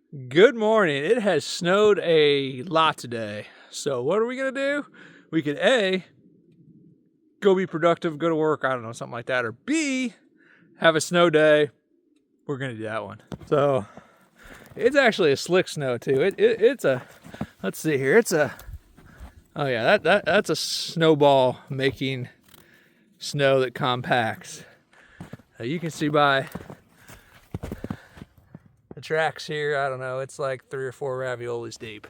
Good morning. It has snowed a lot today. So what are we going to do? We could A, go be productive, go to work, I don't know, something like that. Or B, have a snow day. We're going to do that one. So it's actually a slick snow too. It's a, let's see here. It's a, oh yeah, that's a snowball making snow that compacts. You can see by the tracks here, I don't know, it's like 3 or 4 raviolis deep.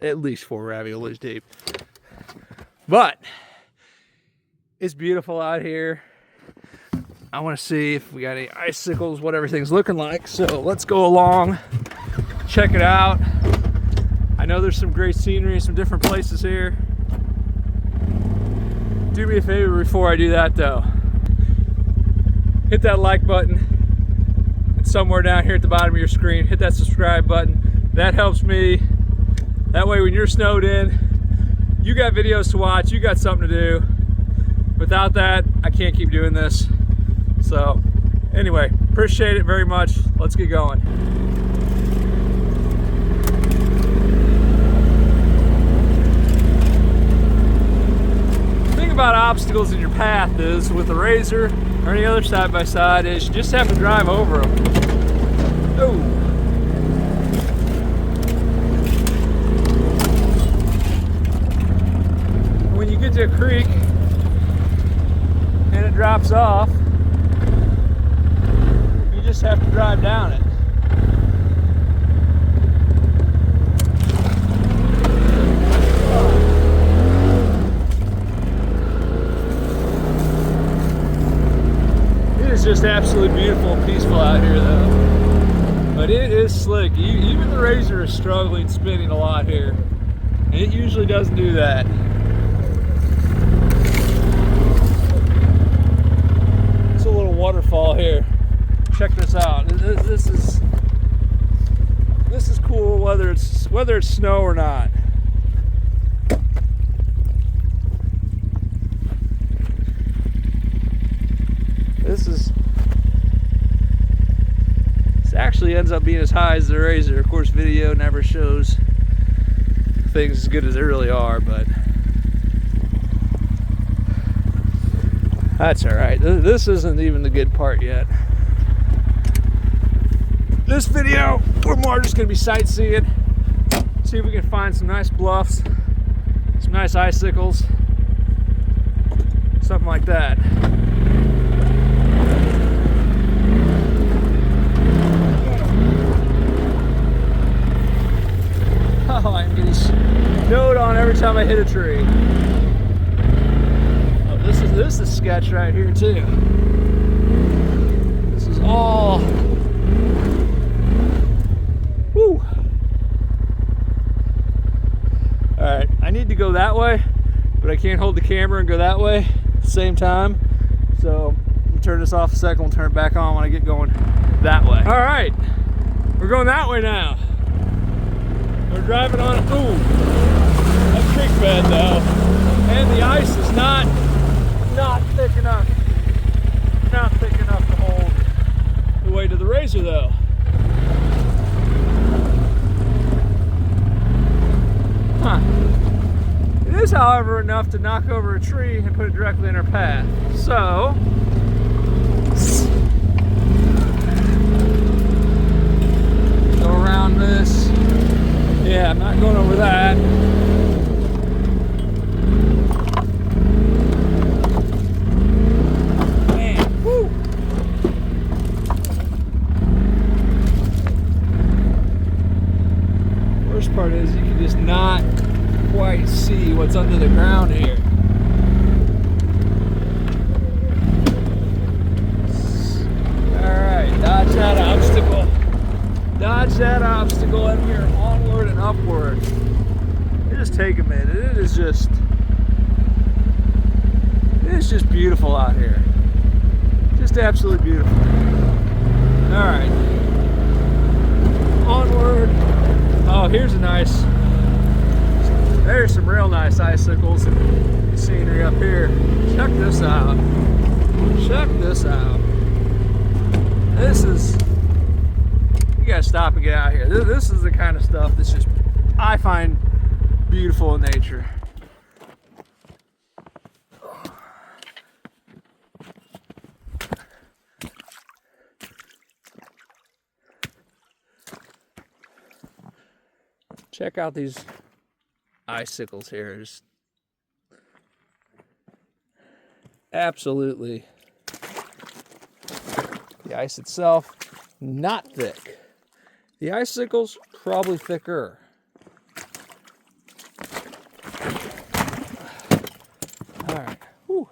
At least 4 raviolis deep. But it's beautiful out here. I want to see if we got any icicles, what everything's looking like. So let's go along, check it out. I know there's some great scenery, some different places here. Do me a favor before I do that though. Hit that like button. It's somewhere down here at the bottom of your screen. Hit that subscribe button. That helps me. That way when you're snowed in, you got videos to watch, you got something to do. Without that, I can't keep doing this. So anyway, appreciate it very much. Let's get going. The thing about obstacles in your path is with the razor or any other side-by-side is you just have to drive over them. Oh. When you get to a creek and it drops off, you just have to drive down it. It is just absolutely beautiful and peaceful out here though. But it is slick. Even the razor is struggling, spinning a lot here. And it usually doesn't do that. It's a little waterfall here. Check this out. This is cool whether it's snow or not. This actually ends up being as high as the razor. Of course, video never shows things as good as they really are, but that's all right. This isn't even the good part yet. This video, we're more just gonna be sightseeing, see if we can find some nice bluffs, some nice icicles, something like that. Oh, I'm getting snowed on every time I hit a tree. Oh, this is sketch right here too. This is all. Woo. All right, I need to go that way, but I can't hold the camera and go that way at the same time. So I'm gonna turn this off a second. We'll turn it back on when I get going that way. All right, we're going that way now. We're driving on, ooh, a creek bed though, and the ice is not thick enough, to hold the weight of the razor though. Huh. It is, however, enough to knock over a tree and put it directly in our path. So, go around this. Yeah, I'm not going over that. Man, woo! Worst part is you can just not quite see what's under the ground here. Alright, dodge that obstacle. Dodge that obstacle and we're onward and upward. It just take a minute. It is just beautiful out here. Just absolutely beautiful. Alright. Onward. Oh, here's a nice, there's some real nice icicles and scenery up here. Check this out. Check this out. This is gotta stop and get out here. This is the kind of stuff that's just, I find beautiful in nature. Check out these icicles here. Just absolutely. The ice itself, not thick. The icicles, probably thicker. All right. Whew.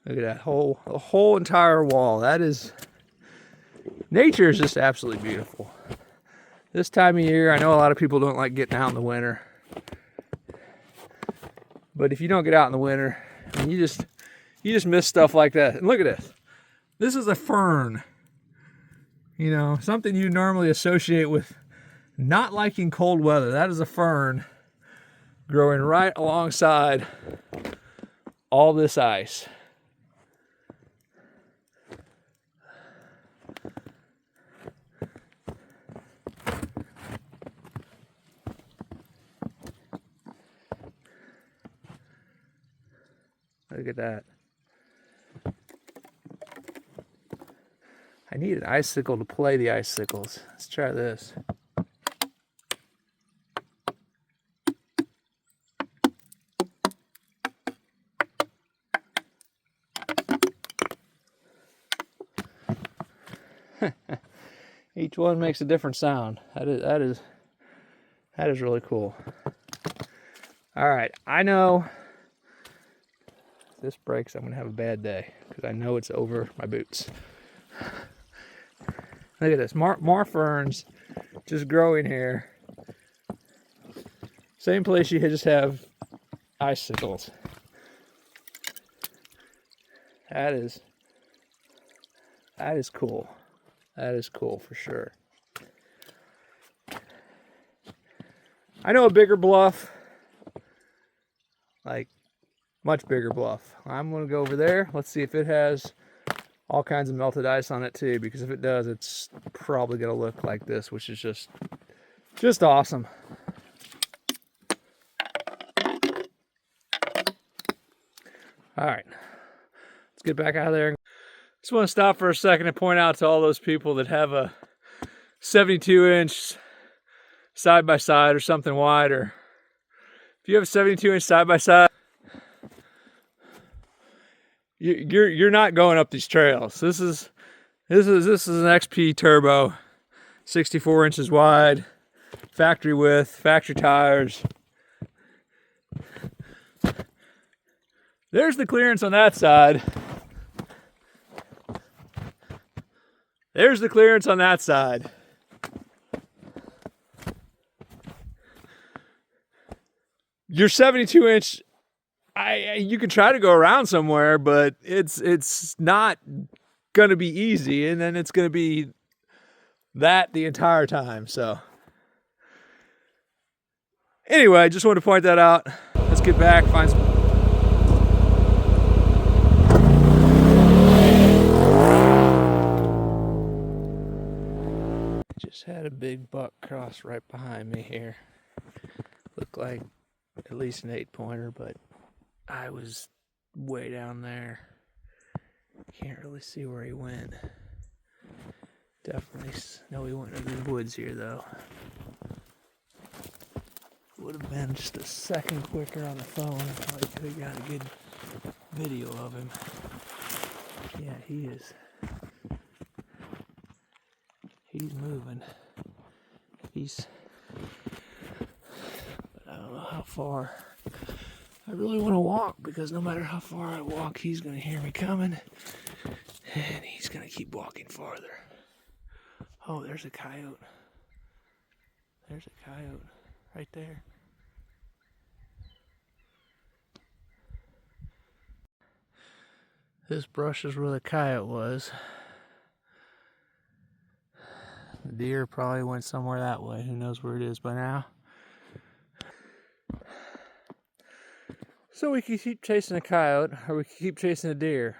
Look at that whole entire wall. That is, nature is just absolutely beautiful. This time of year, I know a lot of people don't like getting out in the winter. But if you don't get out in the winter, I mean, you just miss stuff like that. And look at this. This is a fern. You know, something you normally associate with not liking cold weather. That is a fern growing right alongside all this ice. Look at that. I need an icicle to play the icicles. Let's try this. Each one makes a different sound. That is really cool. All right, I know if this breaks, I'm gonna have a bad day because I know it's over my boots. Look at this, more ferns just growing here. Same place you just have icicles. That is cool. That is cool for sure. I know a bigger bluff, like much bigger bluff. I'm gonna go over there. Let's see if it has all kinds of melted ice on it too, because if it does, it's probably gonna look like this, which is just awesome. All right, let's get back out of there. Just want to stop for a second and point out to all those people that have a 72-inch side-by-side or something wider. If you have a 72-inch side-by-side, you're not going up these trails. This is an XP Turbo, 64 inches wide, factory width, factory tires. There's the clearance on that side. There's the clearance on that side. Your 72-inch, you can try to go around somewhere, but it's not gonna be easy, and then it's gonna be that the entire time. So anyway, I just wanted to point that out. Let's get back, find some. Just had a big buck cross right behind me here. Looked like at least an 8-pointer, but I was way down there. Can't really see where he went. Definitely know he went into the woods here though. Would have been just a second quicker on the phone. Probably could have got a good video of him. Yeah, he's moving. But I don't know how far. I really want to walk, because no matter how far I walk, he's going to hear me coming, and he's going to keep walking farther. Oh, there's a coyote. There's a coyote right there. This brush is where the coyote was. The deer probably went somewhere that way. Who knows where it is by now? So we can keep chasing a coyote, or we can keep chasing a deer.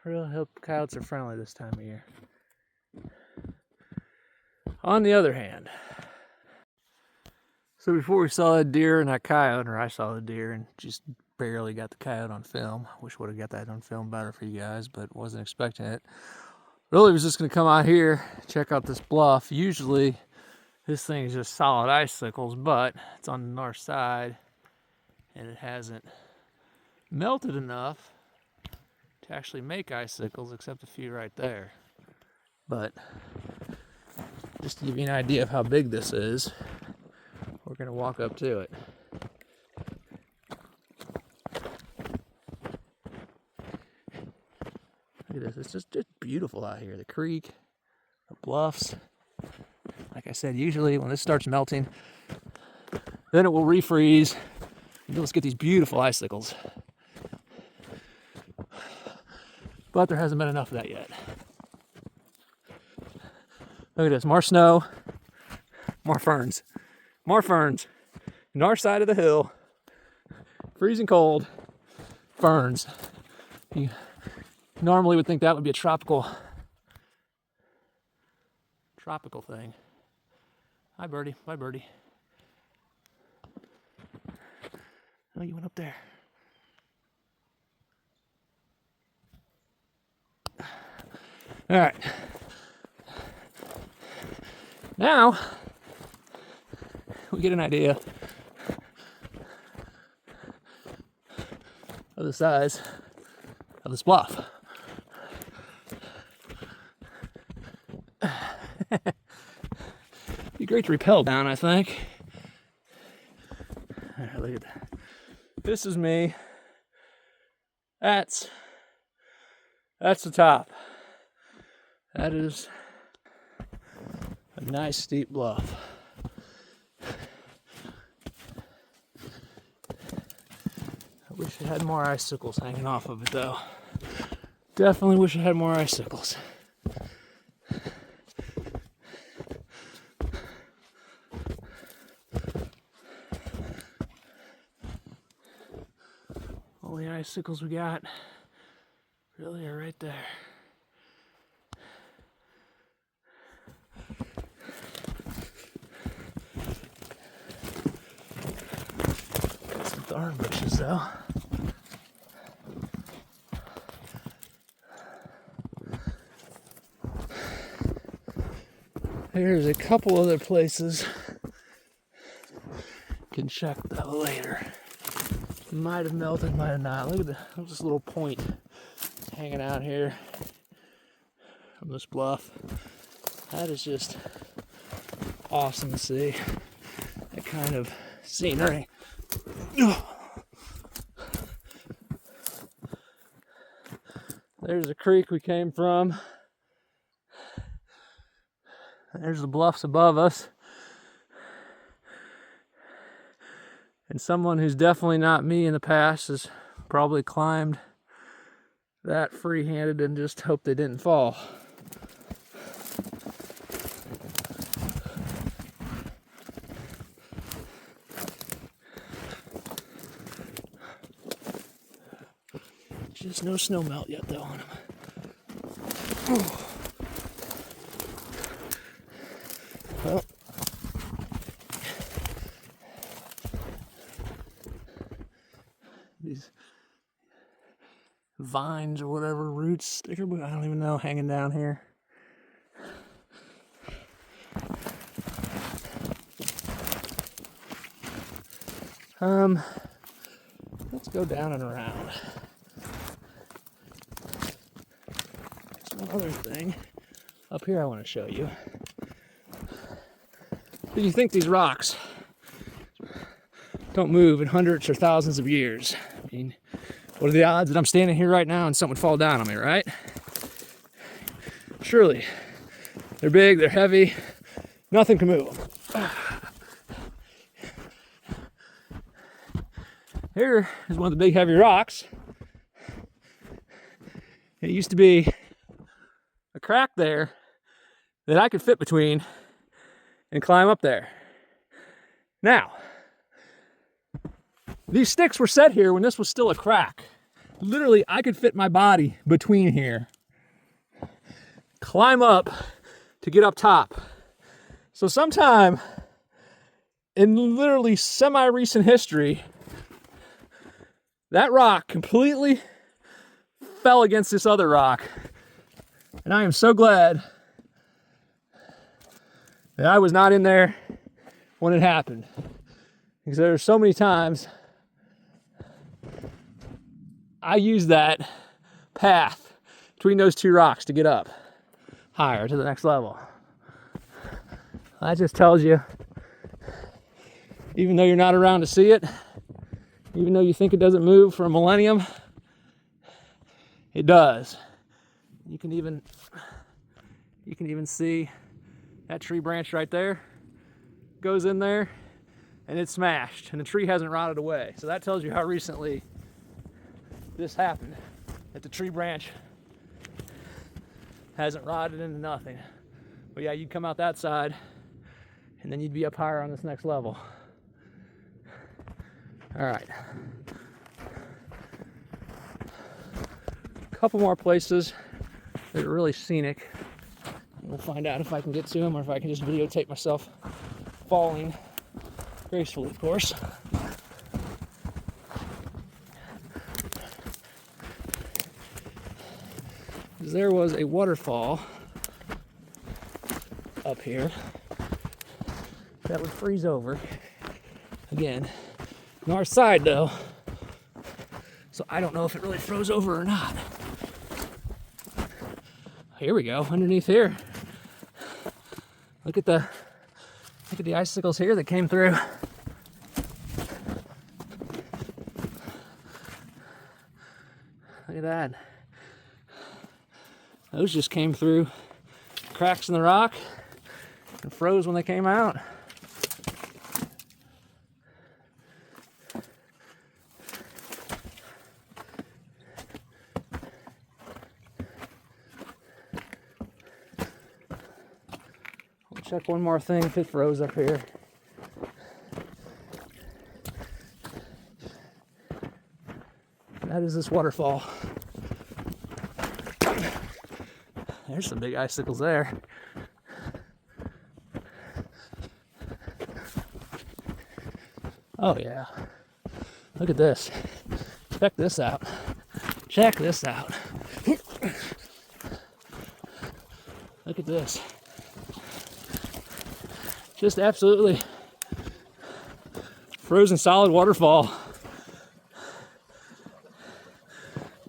Really hope coyotes are friendly this time of year. On the other hand, so before we saw that deer and that coyote, or I saw the deer and just barely got the coyote on film. Wish would have got that on film better for you guys, but wasn't expecting it. Really was just gonna come out here, check out this bluff. Usually this thing is just solid icicles, but it's on the north side and it hasn't melted enough to actually make icicles, except a few right there. But just to give you an idea of how big this is, we're gonna walk up to it. Look at this, it's just beautiful out here. The creek, the bluffs. Like I said, usually when this starts melting, then it will refreeze. And you'll just get these beautiful icicles. But there hasn't been enough of that yet. Look at this, more snow, more ferns. More ferns. North side of the hill, freezing cold, ferns. You normally would think that would be a tropical thing. Hi, birdie. Bye, birdie. Oh, you went up there. All right. Now, we get an idea of the size of this bluff. Be great to rappel down, I think. All right, look at that. This is me. That's the top. That is a nice steep bluff. I wish it had more icicles hanging off of it though. Definitely wish it had more icicles. Only icicles we got really are right there. Got some thorn bushes though. There's a couple other places. Can check that later. Might have melted, might have not. Look at this little point hanging out here from this bluff. That is just awesome to see. That kind of scenery. There's a creek we came from. There's the bluffs above us. And someone who's definitely not me in the past has probably climbed that free-handed and just hoped they didn't fall. Just no snow melt yet though on them. Well, these vines or whatever, roots, sticker, but I don't even know, hanging down here. Let's go down and around. There's one other thing up here I want to show you. Do you think these rocks don't move in hundreds or thousands of years? I mean, what are the odds that I'm standing here right now and something would fall down on me, right? Surely. They're big, they're heavy, nothing can move them. Here is one of the big heavy rocks. It used to be a crack there that I could fit between and climb up there. Now, these sticks were set here when this was still a crack. literally, I could fit my body between here, climb up to get up top. So sometime in literally semi-recent history, that rock completely fell against this other rock. And I am so glad that I was not in there when it happened. Because there are so many times I used that path between those two rocks to get up higher to the next level. That just tells you, even though you're not around to see it, even though you think it doesn't move for a millennium, it does. You can even see that tree branch right there goes in there and it's smashed and the tree hasn't rotted away. So that tells you how recently this happened, that the tree branch hasn't rotted into nothing. But yeah, you'd come out that side and then you'd be up higher on this next level. All right. A couple more places that are really scenic. We'll find out if I can get to them or if I can just videotape myself falling gracefully, of course. There was a waterfall up here that would freeze over again. North side though, so I don't know if it really froze over or not. Here we go, underneath here. Look at the icicles here that came through. Look at that. Those just came through cracks in the rock and froze when they came out. We'll check one more thing if it froze up here. That is this waterfall. There's some big icicles there. Oh yeah. Look at this. Check this out. Check this out. Look at this. Just absolutely frozen solid waterfall.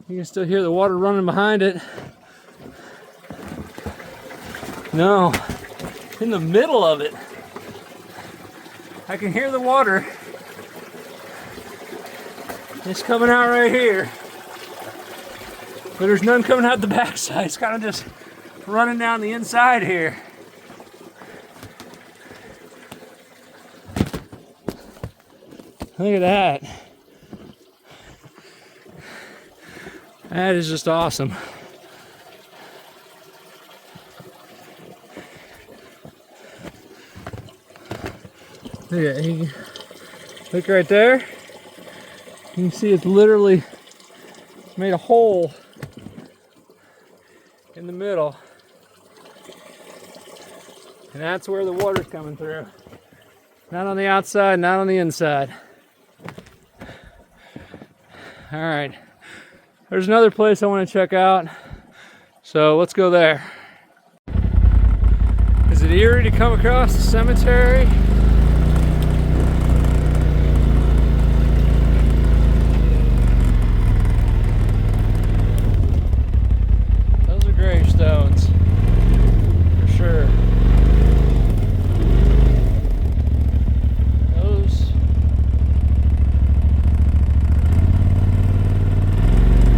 You can still hear the water running behind it. No, in the middle of it, I can hear the water. It's coming out right here. But there's none coming out the backside. It's kind of just running down the inside here. Look at that. That is just awesome. Look at it. Look right there. You can see it's literally made a hole in the middle. And that's where the water's coming through. Not on the outside, not on the inside. All right. There's another place I want to check out. So let's go there. Is it eerie to come across the cemetery? Gravestones, for sure.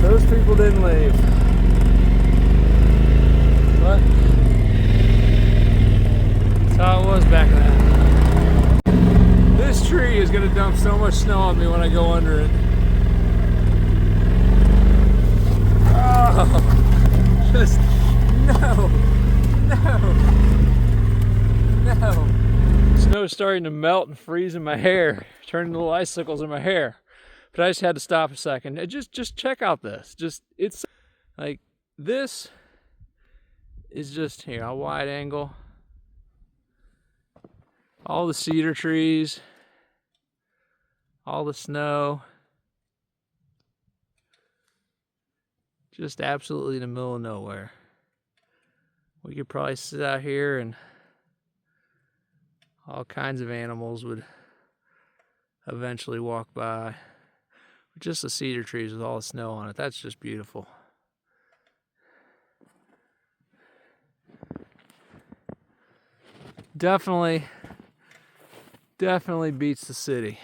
Those people didn't leave. But that's how it was back then. This tree is going to dump so much snow on me when I go under it. Oh. Just no. Snow's starting to melt and freeze in my hair, turning little icicles in my hair. But I just had to stop a second. Just check out this. It's like, this is just, here, I'll wide angle. All the cedar trees, all the snow. Just absolutely in the middle of nowhere. We could probably sit out here and all kinds of animals would eventually walk by. Just the cedar trees with all the snow on it. That's just beautiful. Definitely beats the city.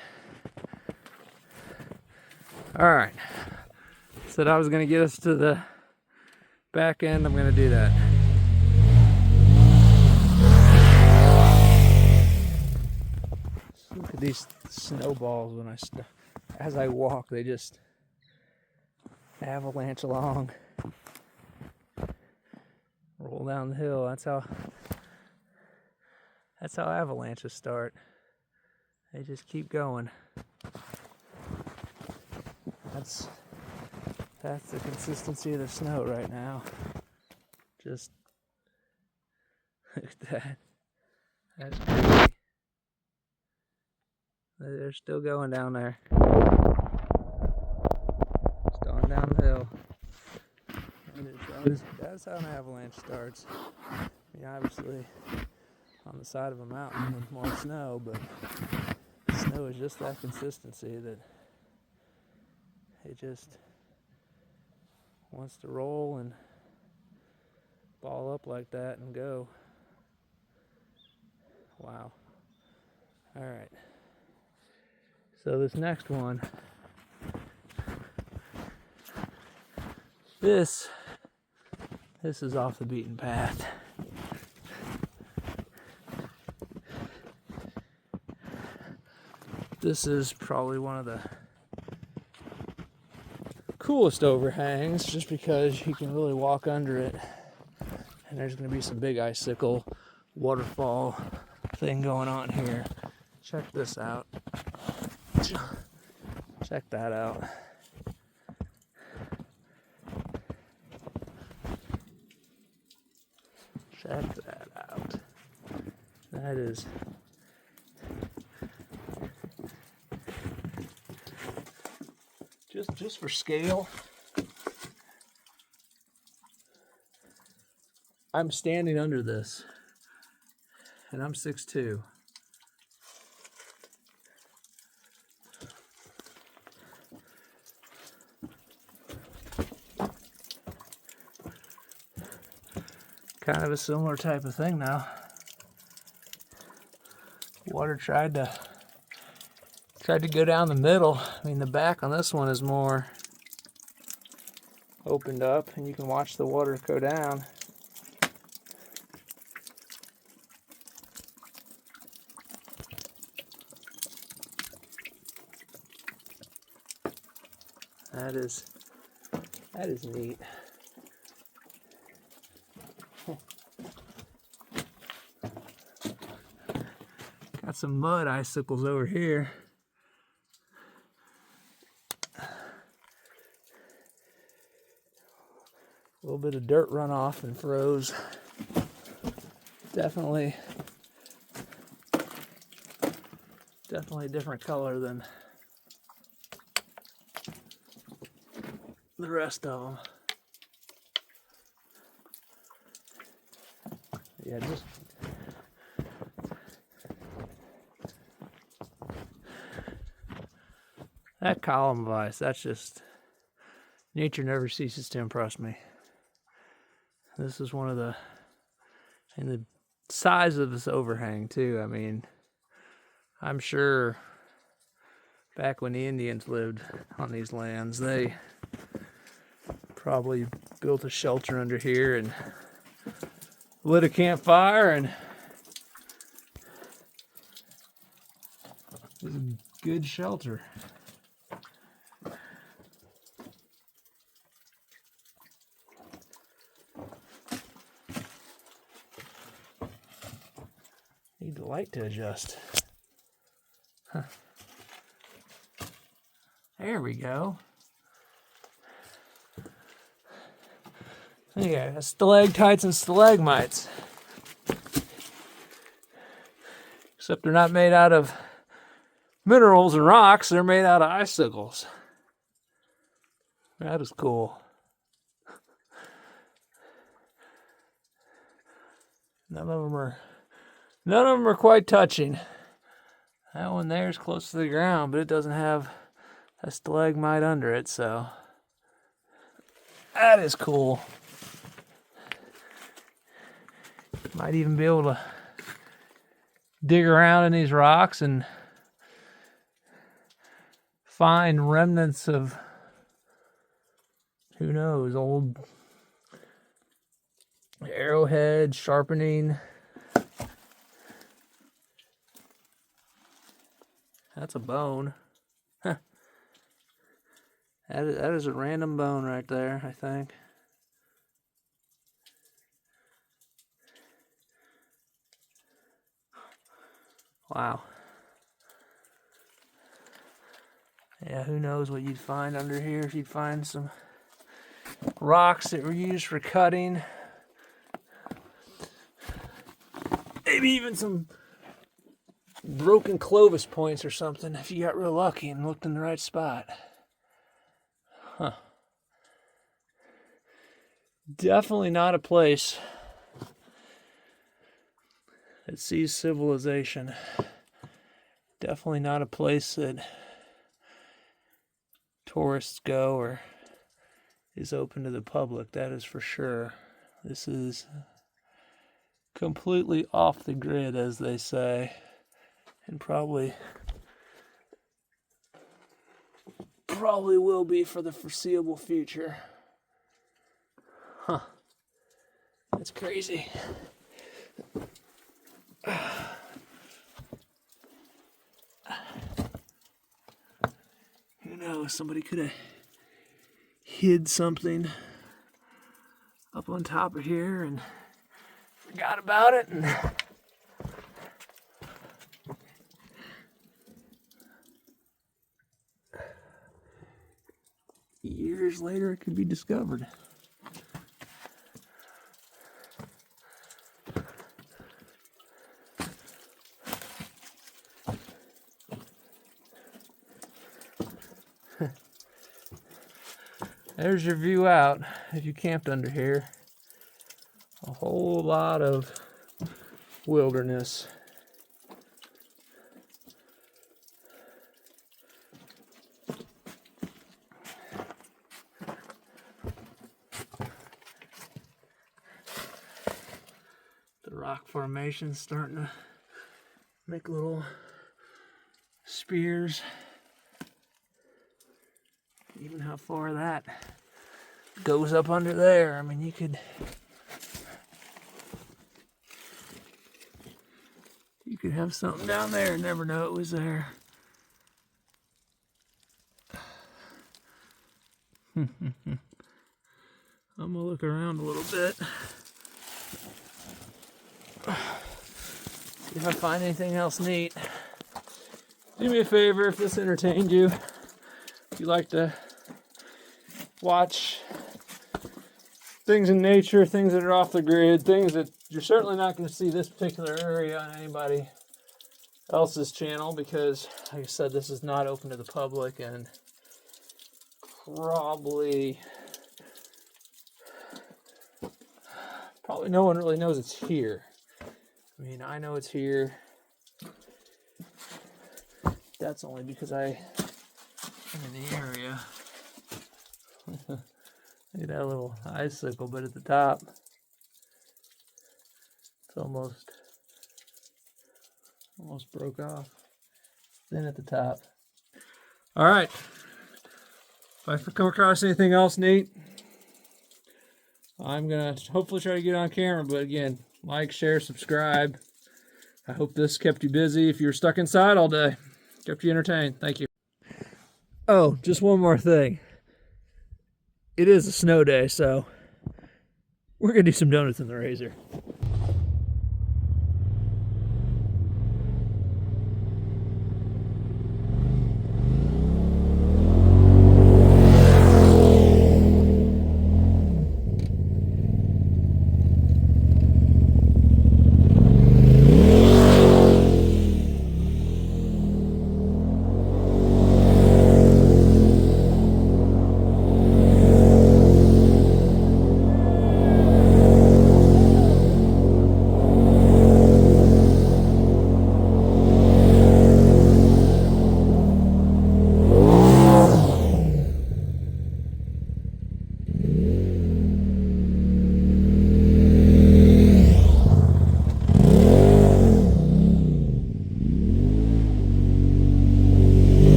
All right. Said I was going to get us to the back end. I'm going to do that. Look at these snowballs when as I walk, they just avalanche along. Roll down the hill. That's how avalanches start. They just keep going. That's the consistency of the snow right now. Just look at that. That's crazy. They're still going down there. Just going down the hill. And that's how an avalanche starts. I mean, obviously on the side of a mountain with more snow, but the snow is just that consistency that it just wants to roll and ball up like that and go. Wow. All right. So this next one, this is off the beaten path. This is probably one of the coolest overhangs, just because you can really walk under it, and there's going to be some big icicle waterfall thing going on here. Check this out. Check that out. Check that out. That is just for scale. I'm standing under this, and I'm 6'2". Kind of a similar type of thing now. Water tried to go down the middle. I mean, the back on this one is more opened up, and you can watch the water go down. That is neat. Got some mud icicles over here. A little bit of dirt runoff and froze. Definitely a different color than the rest of them. Yeah, just that column of ice, that's just, nature never ceases to impress me. This is one of the, and the size of this overhang too. I mean, I'm sure back when the Indians lived on these lands, they probably built a shelter under here and lit a campfire, and it was a good shelter. Need the light to adjust. Huh. There we go. Yeah, stalactites and stalagmites. Except they're not made out of minerals and rocks, they're made out of icicles. That is cool. None of them are quite touching. That one there is close to the ground, but it doesn't have a stalagmite under it, so that is cool. Might even be able to dig around in these rocks and find remnants of, who knows, old arrowhead, sharpening. That's a bone. Huh. That is a random bone right there, I think. Wow. Yeah, who knows what you'd find under here if you'd find some rocks that were used for cutting. Maybe even some broken Clovis points or something if you got real lucky and looked in the right spot. Huh. Definitely not a place that sees civilization. Definitely not a place that tourists go or is open to the public, that is for sure. This is completely off the grid, as they say, and probably will be for the foreseeable future. Huh. That's crazy. Who knows? Somebody could have hid something up on top of here and forgot about it. And years later, it could be discovered. There's your view out if you camped under here. A whole lot of wilderness. The rock formation's starting to make little spears. Even how far that goes up under there. I mean, you could have something down there and never know it was there. I'm gonna look around a little bit. See if I find anything else neat. Do me a favor if this entertained you. If you like to watch things in nature, things that are off the grid, things that you're certainly not going to see this particular area on anybody else's channel, because, like I said, this is not open to the public, and probably no one really knows it's here. I mean, I know it's here. That's only because I'm in the area. Look at that little icicle, but at the top, it's almost broke off. Then at the top. All right. If I come across anything else neat, I'm gonna hopefully try to get on camera. But again, like, share, subscribe. I hope this kept you busy. If you were stuck inside all day, kept you entertained. Thank you. Oh, just one more thing. It is a snow day, so we're gonna do some donuts in the razor.